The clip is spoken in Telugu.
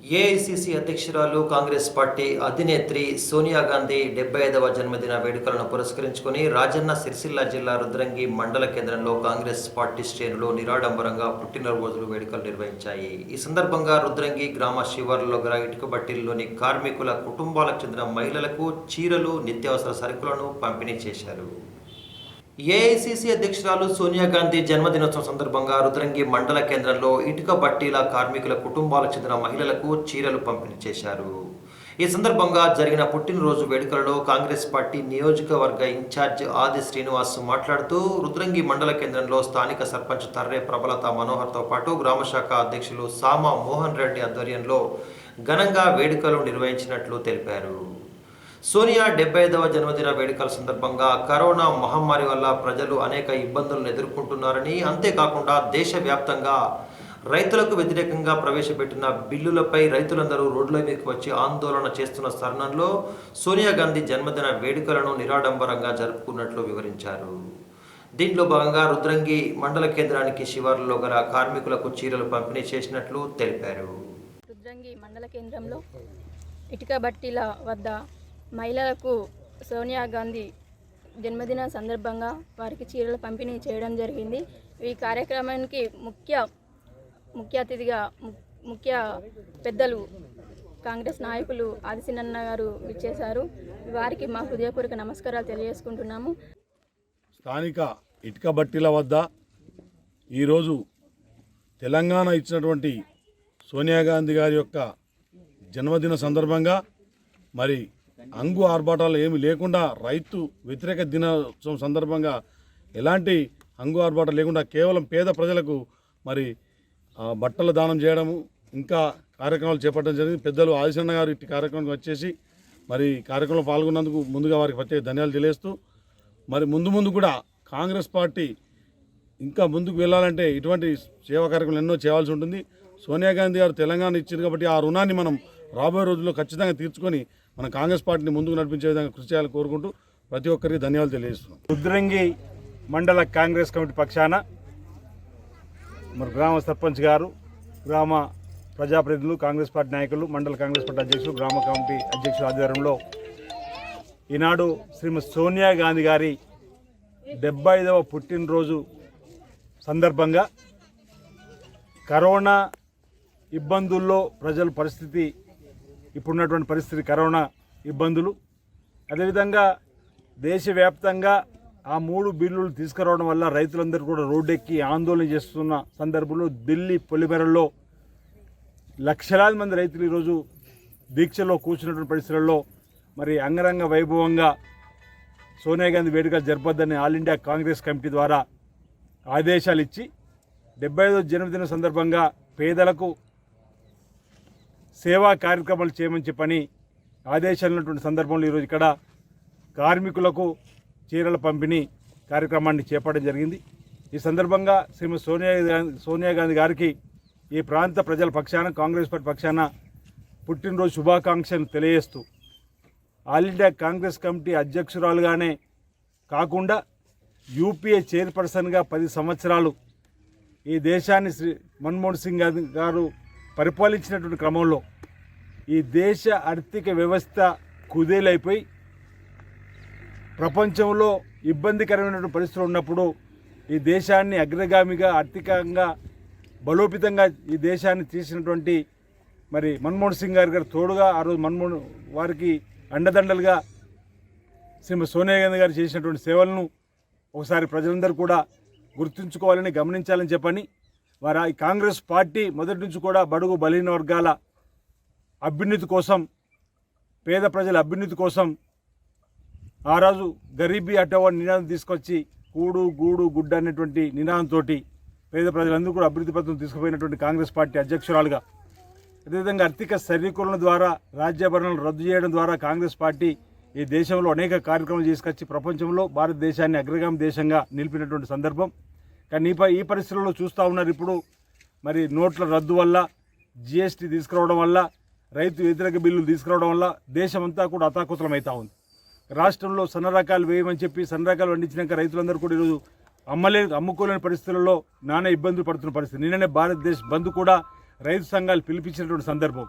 ఏఐసిసి అధ్యక్షురాలు కాంగ్రెస్ పార్టీ అధినేత్రి సోనియా గాంధీ 75వ జన్మదిన వేడుకలను పురస్కరించుకొని రాజన్న సిరిసిల్ల జిల్లా రుద్రంగి మండల కేంద్రంలో కాంగ్రెస్ పార్టీ శ్రేణులు నిరాడంబరంగా పుట్టినరోజు వేడుకలు నిర్వహించాయి. ఈ సందర్భంగా రుద్రంగి గ్రామ శివార్లలో గల ఇటుక బట్టీల్లోని కార్మికుల కుటుంబాలకు చెందిన మహిళలకు చీరలు, నిత్యావసర సరుకులను పంపిణీ చేశారు. ఏఐసిసి అధ్యక్షురాలు సోనియా గాంధీ జన్మదినోత్సవం సందర్భంగా రుద్రంగి మండల కేంద్రంలో ఇటుక బట్టీల కార్మికుల కుటుంబాలకు చెందిన మహిళలకు చీరలు పంపిణీ చేశారు. ఈ సందర్భంగా జరిగిన పుట్టినరోజు వేడుకలలో కాంగ్రెస్ పార్టీ నియోజకవర్గ ఇన్ఛార్జ్ ఆది శ్రీనివాస్ మాట్లాడుతూ రుద్రంగి మండల కేంద్రంలో స్థానిక సర్పంచ్ తర్రే ప్రబలత మనోహర్తో పాటు గ్రామశాఖ అధ్యక్షులు సామ మోహన్ రెడ్డి ఆధ్వర్యంలో ఘనంగా వేడుకలు నిర్వహించినట్లు తెలిపారు. సోనియా 75వ జన్మదిన వేడుకల సందర్భంగా కరోనా మహమ్మారి వల్ల ప్రజలు అనేక ఇబ్బందులను ఎదుర్కొంటున్నారని, అంతేకాకుండా దేశవ్యాప్తంగా రైతులకు వ్యతిరేకంగా ప్రవేశపెట్టిన బిల్లులపై రైతులందరూ రోడ్ల మీదకి వచ్చి ఆందోళన చేస్తున్న తరుణంలో సోనియా గాంధీ జన్మదిన వేడుకలను నిరాడంబరంగా జరుపుకున్నట్లు వివరించారు. దీంట్లో భాగంగా రుద్రంగి మండల కేంద్రానికి శివార్లలో గల కార్మికులకు చీరలు పంపిణీ చేసినట్లు తెలిపారు. రుద్రంగి మండల కేంద్రంలో ఇటుక బట్టీల వద్ద మహిళలకు సోనియా గాంధీ జన్మదిన సందర్భంగా వారికి చీరలు పంపిణీ చేయడం జరిగింది. ఈ కార్యక్రమానికి ముఖ్య అతిథిగా ముఖ్య పెద్దలు కాంగ్రెస్ నాయకులు ఆదిశీనన్న గారు ఇచ్చేశారు. వారికి మా హృదయపూర్వక నమస్కారాలు తెలియజేసుకుంటున్నాము. స్థానిక ఇటుక బట్టీల వద్ద ఈరోజు తెలంగాణ ఇచ్చినటువంటి సోనియా గాంధీ గారి యొక్క జన్మదిన సందర్భంగా మరి అంగు ఆర్భాటాలు ఏమి లేకుండా రైతు వ్యతిరేక దినోత్సవం సందర్భంగా ఎలాంటి అంగు ఆర్భాటాలు లేకుండా కేవలం పేద ప్రజలకు మరి బట్టల దానం చేయడము, ఇంకా కార్యక్రమాలు చేపట్టడం జరిగింది. పెద్దలు ఆదిశన్న గారు ఇట్టి కార్యక్రమానికి వచ్చేసి మరి కార్యక్రమంలో పాల్గొన్నందుకు ముందుగా వారికి ప్రత్యేక ధన్యవాదాలు తెలియజేస్తూ మరి ముందు కూడా కాంగ్రెస్ పార్టీ ఇంకా ముందుకు వెళ్ళాలంటే ఇటువంటి సేవా కార్యక్రమాలు ఎన్నో చేయాల్సి ఉంటుంది. సోనియా గాంధీ గారు తెలంగాణ ఇచ్చారు కాబట్టి ఆ రుణాన్ని మనం రాబోయే రోజుల్లో ఖచ్చితంగా తీర్చుకొని మన కాంగ్రెస్ పార్టీని ముందుకు నడిపించే విధంగా కృషి చేయాలని కోరుకుంటూ ప్రతి ఒక్కరికి ధన్యవాదాలు తెలియజేస్తున్నాం. రుద్రంగి మండల కాంగ్రెస్ కమిటీ పక్షాన మరి గ్రామ సర్పంచ్ గారు, గ్రామ ప్రజాప్రతినిధులు, కాంగ్రెస్ పార్టీ నాయకులు, మండల కాంగ్రెస్ పార్టీ అధ్యక్షులు, గ్రామ కమిటీ అధ్యక్షుల ఆధ్వర్యంలో ఈనాడు శ్రీమతి సోనియా గాంధీ గారి 75వ పుట్టినరోజు సందర్భంగా కరోనా ఇబ్బందుల్లో ప్రజల పరిస్థితి, ఇప్పుడున్నటువంటి పరిస్థితి కరోనా ఇబ్బందులు, అదేవిధంగా దేశవ్యాప్తంగా ఆ 3 బిల్లులు తీసుకురావడం వల్ల రైతులందరూ కూడా రోడ్డెక్కి ఆందోళన చేస్తున్న సందర్భంలో ఢిల్లీ పొలిమేరల్లో లక్షలాది మంది రైతులు ఈరోజు దీక్షలో కూర్చున్నటువంటి పరిస్థితుల్లో మరి అంగరంగ వైభవంగా సోనియా గాంధీ వేడుకలు జరపొద్దని ఆల్ ఇండియా కాంగ్రెస్ కమిటీ ద్వారా ఆదేశాలు ఇచ్చి 75వ జన్మదిన సందర్భంగా పేదలకు సేవా కార్యక్రమాలు చేయమని చెప్పని ఆదేశాలు ఉన్నటువంటి సందర్భంలో ఈరోజు ఇక్కడ కార్మికులకు చీరల పంపిణీ కార్యక్రమాన్ని చేపట్టడం జరిగింది. ఈ సందర్భంగా శ్రీమతి సోనియా గాంధీ గారికి ఈ ప్రాంత ప్రజల పక్షాన, కాంగ్రెస్ పార్టీ పక్షాన పుట్టినరోజు శుభాకాంక్షలు తెలియజేస్తూ ఆల్ ఇండియా కాంగ్రెస్ కమిటీ అధ్యక్షురాలుగానే కాకుండా యూపీఏ చైర్పర్సన్గా 10 సంవత్సరాలు ఈ దేశాన్ని మన్మోహన్ సింగ్ గారు పరిపాలించినటువంటి క్రమంలో ఈ దేశ ఆర్థిక వ్యవస్థ కుదేలైపోయి ప్రపంచంలో ఇబ్బందికరమైనటువంటి పరిస్థితులు ఉన్నప్పుడు ఈ దేశాన్ని అగ్రగామిగా, ఆర్థికంగా బలోపేతంగా ఈ దేశాన్ని తీసినటువంటి మరి మన్మోహన్ సింగ్ గారి తోడుగా ఆ రోజు మన్మోహన్ వారికి అండదండలుగా శ్రీమతి సోనియా గాంధీ గారు చేసినటువంటి సేవలను ఒకసారి ప్రజలందరూ కూడా గుర్తుంచుకోవాలని, గమనించాలని చెప్పని వారు ఈ కాంగ్రెస్ పార్టీ మొదటి నుంచి కూడా బడుగు బలహీన వర్గాల అభ్యున్నతి కోసం, పేద ప్రజల అభ్యున్నతి కోసం ఆ రోజు గరీబీ హటావో నినాదం తీసుకొచ్చి కూడు గూడు గుడ్డ అనేటువంటి నినాదంతో పేద ప్రజలందరూ కూడా అభివృద్ధి పథకం తీసుకుపోయినటువంటి కాంగ్రెస్ పార్టీ అధ్యక్షురాలుగా, అదేవిధంగా ఆర్థిక సర్వీకరణ ద్వారా రాజ్యాభరణాలు రద్దు చేయడం ద్వారా కాంగ్రెస్ పార్టీ ఈ దేశంలో అనేక కార్యక్రమాలు తీసుకొచ్చి ప్రపంచంలో భారతదేశాన్ని అగ్రగామి దేశంగా నిలిపినటువంటి సందర్భం. కానీ ఈ పరిస్థితుల్లో చూస్తూ ఉన్నారు. ఇప్పుడు మరి నోట్ల రద్దు వల్ల, జిఎస్టీ తీసుకురావడం వల్ల, రైతు వ్యతిరేక బిల్లులు తీసుకురావడం వల్ల దేశమంతా కూడా అతాకుతలమవుతా ఉంది. రాష్ట్రంలో సన్న రకాలు వేయమని చెప్పి సన్న రకాలు పండించినాక రైతులందరూ కూడా ఈరోజు అమ్ముకోలేని పరిస్థితులలో నానా ఇబ్బందులు పడుతున్న పరిస్థితి. నిన్ననే భారతదేశ్ బంద్ కూడా రైతు సంఘాలు పిలిపించినటువంటి సందర్భం.